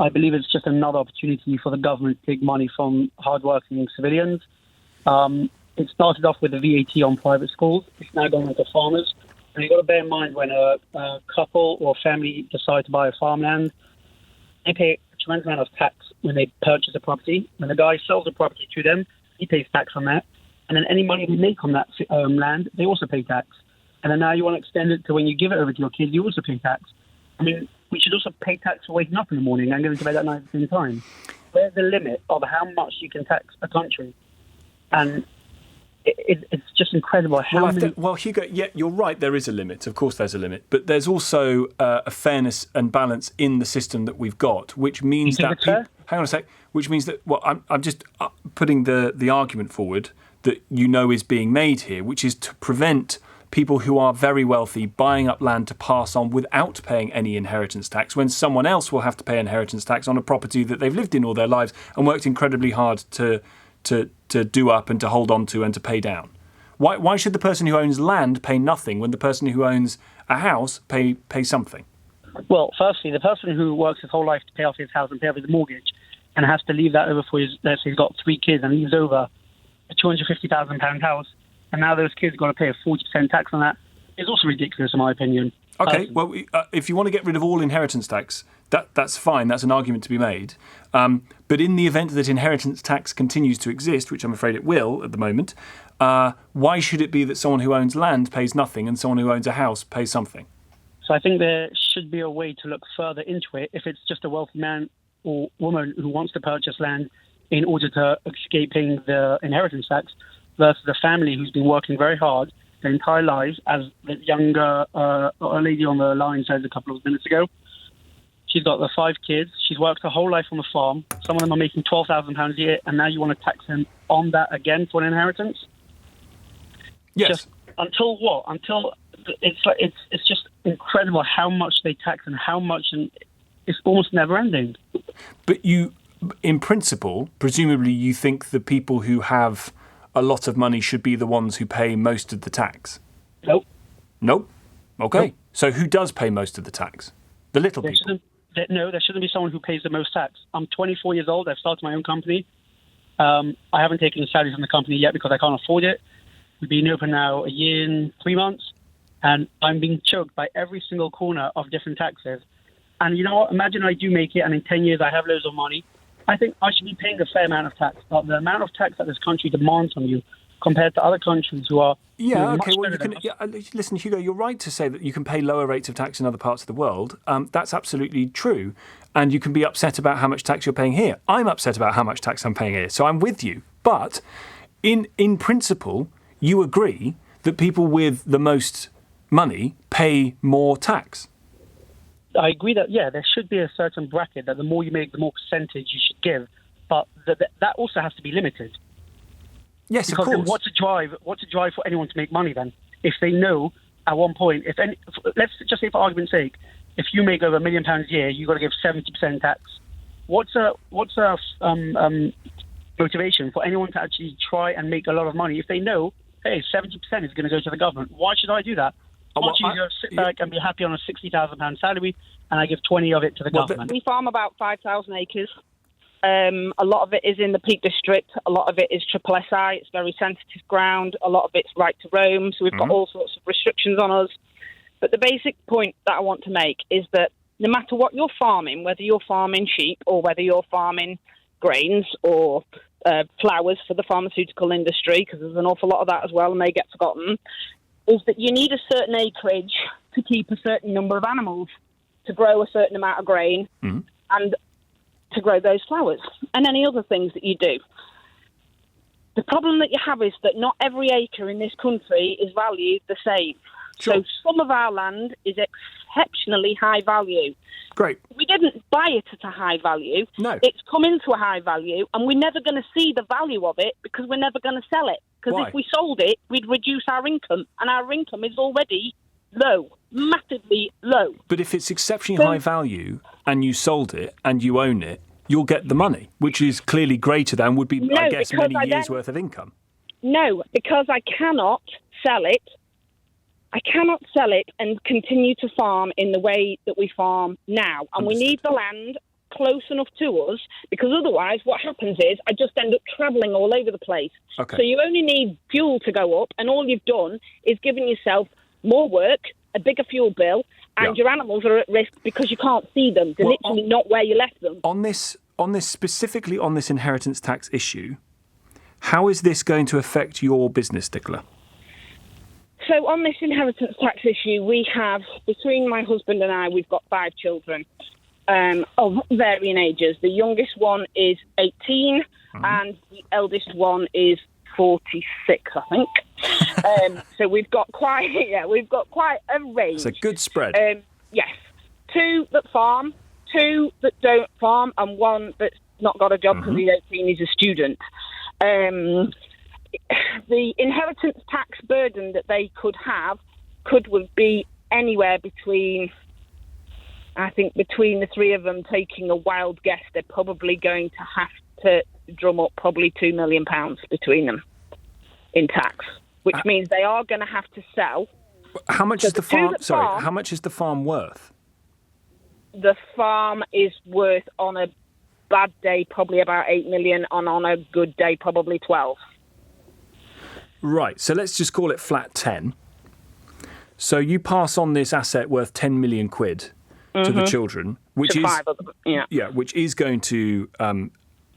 I believe it's just another opportunity for the government to take money from hardworking civilians. It started off with the VAT on private schools. It's now gone into farmers. And you've got to bear in mind when a couple or family decide to buy a farmland, they pay a tremendous amount of tax when they purchase a property. When the guy sells the property to them, he pays tax on that. And then any money they make on that land, they also pay tax. And then now you want to extend it to when you give it over to your kids, you also pay tax. I mean, we should also pay tax for waking up in the morning and going to bed at night at the same time. Where's the limit of how much you can tax a country? And it's just incredible how many... Well, Hugo, yeah, you're right, there is a limit. Of course there's a limit. But there's also a fairness and balance in the system that we've got, which means that... Hang on a sec. Which means that... Well, I'm just putting the argument forward that is being made here, which is to prevent people who are very wealthy buying up land to pass on without paying any inheritance tax, when someone else will have to pay inheritance tax on a property that they've lived in all their lives and worked incredibly hard to do up and to hold on to and to pay down. Why should the person who owns land pay nothing when the person who owns a house pay something? Well, firstly, the person who works his whole life to pay off his house and pay off his mortgage and has to leave that over for his, let's say he's got 3 kids and leaves over a £250,000 house, and now those kids are going to pay a 40% tax on that, is also ridiculous in my opinion. Okay, well, if you want to get rid of all inheritance tax, that's fine. That's an argument to be made. But in the event that inheritance tax continues to exist, which I'm afraid it will at the moment, why should it be that someone who owns land pays nothing and someone who owns a house pays something? So I think there should be a way to look further into it. If it's just a wealthy man or woman who wants to purchase land in order to escape paying the inheritance tax versus a family who's been working very hard their entire lives, as the younger lady on the line said a couple of minutes ago. She's got the 5 kids. She's worked her whole life on the farm. Some of them are making £12,000 a year, and now you want to tax them on that again for an inheritance? Yes. Just until what? Until it's just incredible how much they tax and how much, and it's almost never ending. But you, in principle, presumably you think the people who have a lot of money should be the ones who pay most of the tax? Nope. Nope? Okay. Nope. So who does pay most of the tax? The little people? There shouldn't be someone who pays the most tax. I'm 24 years old. I've started my own company. I haven't taken a salary from the company yet because I can't afford it. We've been open now a year and 3 months, and I'm being choked by every single corner of different taxes. And you know what? Imagine I do make it, and in 10 years I have loads of money. I think I should be paying a fair amount of tax, but the amount of tax that this country demands from you compared to other countries who are... Listen, Hugo, you're right to say that you can pay lower rates of tax in other parts of the world. That's absolutely true. And you can be upset about how much tax you're paying here. I'm upset about how much tax I'm paying here, so I'm with you. But in principle, you agree that people with the most money pay more tax. I agree that, there should be a certain bracket that the more you make, the more percentage you should give. But that also has to be limited. Yes, because of course. What's a drive for anyone to make money then? If they know at one point, let's just say for argument's sake, if you make over £1 million a year, you've got to give 70% tax. What's a motivation for anyone to actually try and make a lot of money if they know, hey, 70% is going to go to the government? Why should I do that? Why don't you just sit back and be happy on a £60,000 salary, and I give 20 of it to the government? We farm about 5,000 acres. A lot of it is in the Peak District. A lot of it is triple SI. It's very sensitive ground. A lot of it's right to roam. So we've got all sorts of restrictions on us. But the basic point that I want to make is that no matter what you're farming, whether you're farming sheep or whether you're farming grains or flowers for the pharmaceutical industry, because there's an awful lot of that as well and they get forgotten, is that you need a certain acreage to keep a certain number of animals, to grow a certain amount of grain and to grow those flowers and any other things that you do. The problem that you have is that not every acre in this country is valued the same. Sure. So some of our land is exceptionally high value. Great. We didn't buy it at a high value. No. It's come into a high value, and we're never going to see the value of it because we're never going to sell it. Because if we sold it, we'd reduce our income, and our income is already low, massively low. But if it's exceptionally high value and you sold it and you own it, you'll get the money, which is clearly greater than would be, I guess, many years' worth of income. No, because I cannot sell it. I cannot sell it and continue to farm in the way that we farm now. And we need the land close enough to us, because otherwise what happens is I just end up travelling all over the place. Okay. So you only need fuel to go up, and all you've done is given yourself more work, a bigger fuel bill, and your animals are at risk because you can't see them. They're literally not where you left them. On this specifically on this inheritance tax issue, how is this going to affect your business, Nicola? So on this inheritance tax issue, we have, between my husband and I, we've got 5 children of varying ages. The youngest one is 18 and the eldest one is 46, I think. So we've got quite a range. It's a good spread. Yes. 2 that farm, 2 that don't farm, and 1 that's not got a job because he's 18, he's a student. The inheritance tax burden that they could would be anywhere between, I think, between the 3 of them, taking a wild guess, they're probably going to have to drum up probably £2 million between them in tax, which means they are going to have to sell. How much is the farm? Sorry, how much is the farm worth? The farm is worth, on a bad day, probably about 8 million, and on a good day, probably 12. Right, so let's just call it flat 10. So you pass on this asset worth 10 million quid to the children, which is 5 of them, which is going to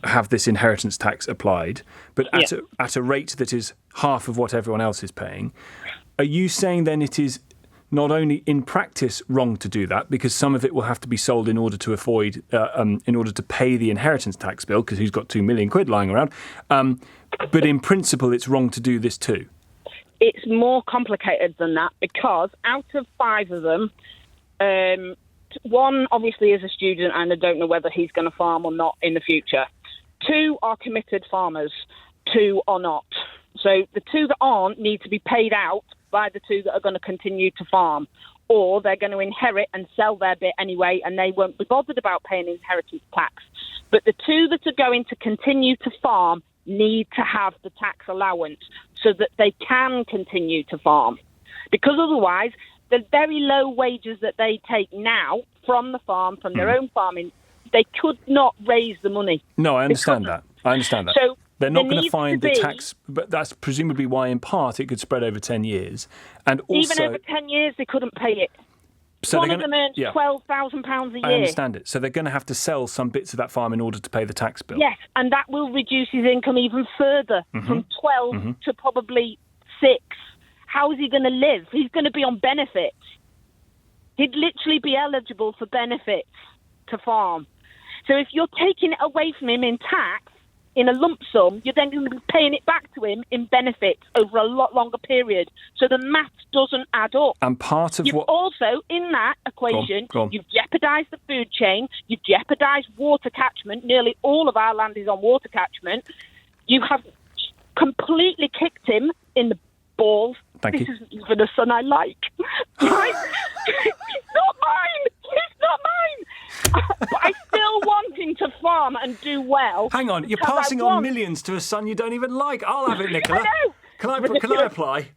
have this inheritance tax applied, but at a rate that is half of what everyone else is paying. Are you saying then it is not only in practice wrong to do that, because some of it will have to be sold in order to avoid, in order to pay the inheritance tax bill, because who's got 2 million quid lying around, but in principle it's wrong to do this too? It's more complicated than that, because out of 5 of them, 1 obviously is a student and I don't know whether he's going to farm or not in the future. 2 are committed farmers, 2 are not. So the 2 that aren't need to be paid out by the 2 that are going to continue to farm, or they're going to inherit and sell their bit anyway, and they won't be bothered about paying inheritance tax. But the 2 that are going to continue to farm need to have the tax allowance so that they can continue to farm. Because otherwise, the very low wages that they take now from the farm, from their own farming, they could not raise the money. No, I understand that. So they're not going to find the tax, but that's presumably why, in part, it could spread over 10 years. And also, even over 10 years, they couldn't pay it. So one of them earns £12,000 a year. I understand it. So they're going to have to sell some bits of that farm in order to pay the tax bill. Yes, and that will reduce his income even further, from 12 to probably 6. How is he going to live? He's going to be on benefits. He'd literally be eligible for benefits to farm. So if you're taking it away from him in tax, in a lump sum, you're then going to be paying it back to him in benefits over a lot longer period. So the maths doesn't add up. And part of you've also, in that equation, go on. You've jeopardised the food chain, you've jeopardised water catchment. Nearly all of our land is on water catchment. You have completely kicked him in the balls. Thank this you. isn't even a son I like. Right? It's not mine. It's not mine. But I still want him to farm and do well. Hang on, you're passing on millions to a son you don't even like. I'll have it, Nicola. I know. Can I apply?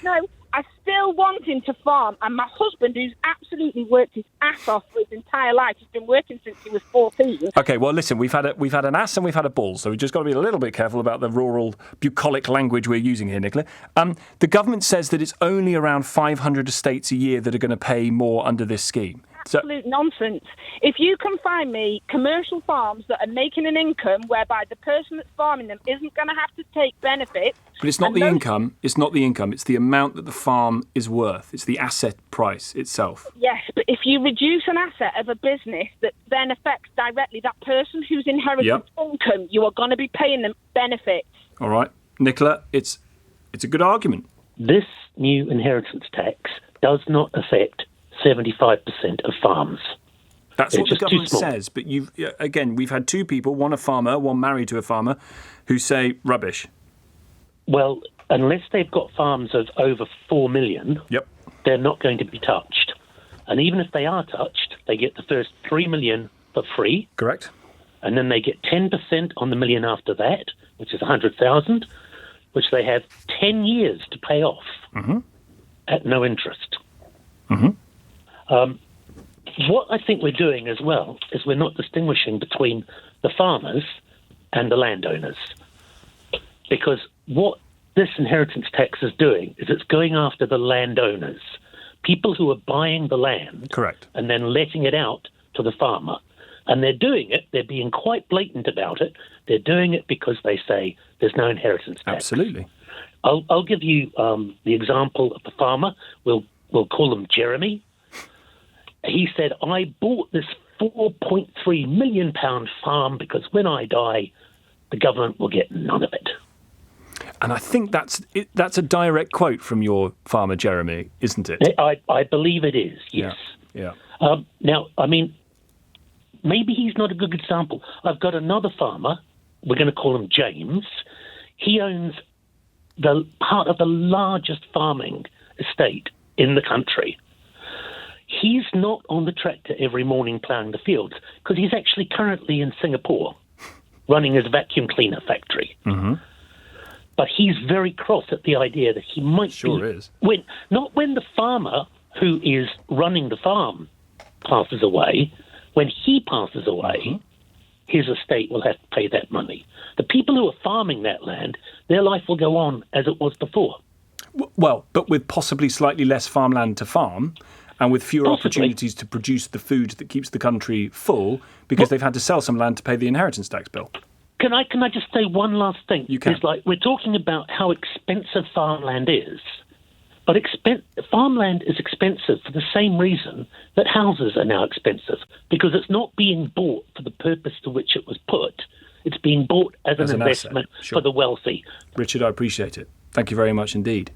No, I still want him to farm. And my husband, who's absolutely worked his ass off for his entire life, he's been working since he was 14. Okay, well, listen, we've had an ass and we've had a bull, so we've just got to be a little bit careful about the rural, bucolic language we're using here, Nicola. The government says that it's only around 500 estates a year that are going to pay more under this scheme. Absolute nonsense. If you can find me commercial farms that are making an income whereby the person that's farming them isn't going to have to take benefits. But it's not the income. It's not the income. It's the amount that the farm is worth. It's the asset price itself. Yes, but if you reduce an asset of a business that then affects directly that person who's inherited income, you are going to be paying them benefits. All right. Nicola, it's a good argument. This new inheritance tax does not affect 75% of farms. That's what the government says, but we've had 2 people, one a farmer, one married to a farmer, who say rubbish. Well, unless they've got farms of over 4 million, they're not going to be touched. And even if they are touched, they get the first 3 million for free. Correct. And then they get 10% on the million after that, which is 100,000, which they have 10 years to pay off at no interest. what I think we're doing as well is we're not distinguishing between the farmers and the landowners. Because what this inheritance tax is doing is it's going after the landowners, people who are buying the land. Correct. And then letting it out to the farmer. And they're doing it, they're being quite blatant about it. They're doing it because they say there's no inheritance tax. Absolutely. I'll give you the example of the farmer. We'll call him Jeremy. He said, I bought this £4.3 million farm because when I die, the government will get none of it. And I think that's a direct quote from your farmer, Jeremy, isn't it? I believe it is, yes. Yeah. Now, I mean, maybe he's not a good example. I've got another farmer. We're going to call him James. He owns the part of the largest farming estate in the country. He's not on the tractor every morning ploughing the fields because he's actually currently in Singapore running his vacuum cleaner factory. Mm-hmm. But he's very cross at the idea that he might is. Not when the farmer who is running the farm passes away. When he passes away, his estate will have to pay that money. The people who are farming that land, their life will go on as it was before. Well, but with possibly slightly less farmland to farm and with fewer opportunities to produce the food that keeps the country full because they've had to sell some land to pay the inheritance tax bill. Can I just say one last thing? You can. It's like we're talking about how expensive farmland is, but farmland is expensive for the same reason that houses are now expensive, because it's not being bought for the purpose to which it was put. It's being bought as an investment for the wealthy. Richard, I appreciate it. Thank you very much indeed.